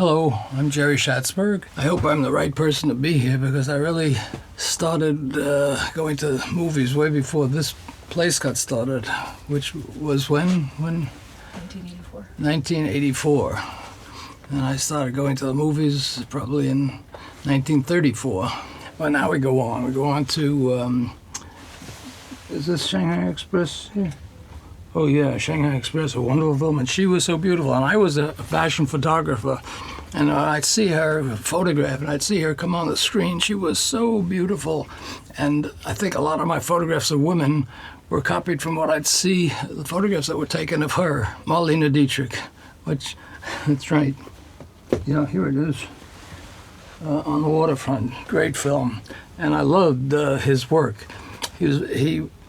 Hello, I'm Jerry Schatzberg. I hope I'm the right person to be here because I really started going to movies way before this place got started, which was when? 1984. 1984. And I started going to the movies probably in 1934. Well, now we go on. We go on to, is this Shanghai Express here? Oh yeah, Shanghai Express, a wonderful film, and she was so beautiful. And I was a fashion photographer, and I'd see her photograph, and I'd see her come on the screen. She was so beautiful, and I think a lot of my photographs of women were copied from what I'd see, the photographs that were taken of her, Marlene Dietrich, which, that's right. Yeah, here it is, on the Waterfront. Great film, and I loved his work.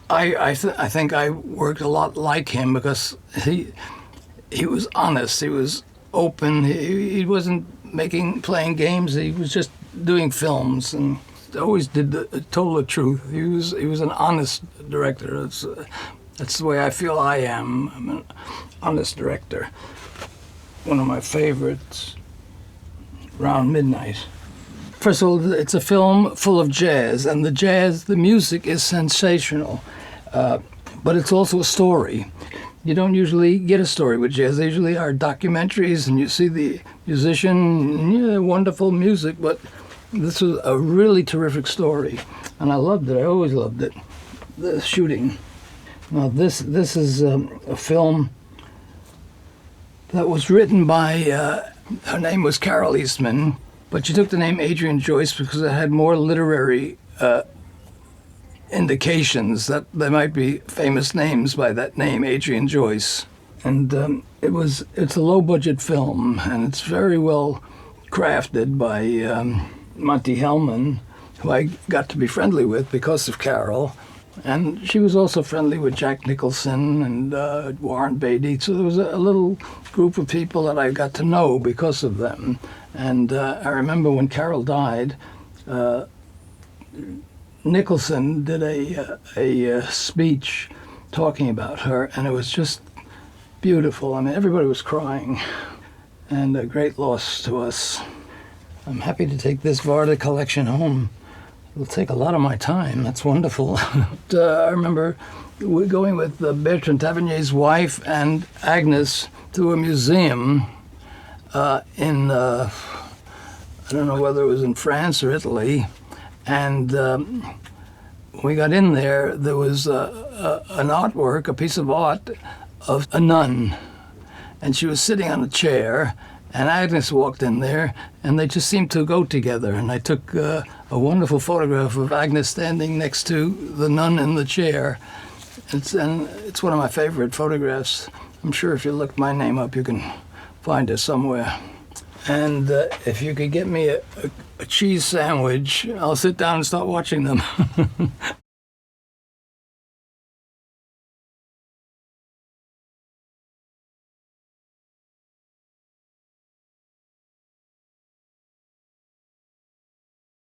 I think I worked a lot like him because he was honest. He was open. He wasn't playing games. He was just doing films and always told the truth. He was an honest director. That's the way I feel I am. I'm an honest director. One of my favorites, Around Midnight. First of all, it's a film full of jazz, and the music is sensational, but it's also a story. You don't usually get a story with jazz. They usually are documentaries, and you see the musician, yeah, wonderful music, but this was a really terrific story, and I loved it. I always loved it. The shooting. Now, this is a film that was written by, her name was Carole Eastman, but she took the name Adrien Joyce because it had more literary indications that there might be famous names by that name, Adrien Joyce. And it's a low-budget film, and it's very well crafted by Monty Hellman, who I got to be friendly with because of Carole. And she was also friendly with Jack Nicholson and Warren Beatty. So there was a little group of people that I got to know because of them. And I remember when Carole died, Nicholson did a speech talking about her, and it was just beautiful. I mean, everybody was crying, and a great loss to us. I'm happy to take this Varda collection home. It'll take a lot of my time. That's wonderful. I remember going with Bertrand Tavernier's wife and Agnes to a museum in, I don't know whether it was in France or Italy, and when we got in there, there was an artwork, a piece of art of a nun, and she was sitting on a chair, and Agnes walked in there, and they just seemed to go together. And I took a wonderful photograph of Agnes standing next to the nun in the chair. It's one of my favorite photographs. I'm sure if you look my name up, you can find it somewhere. And if you could get me a cheese sandwich, I'll sit down and start watching them.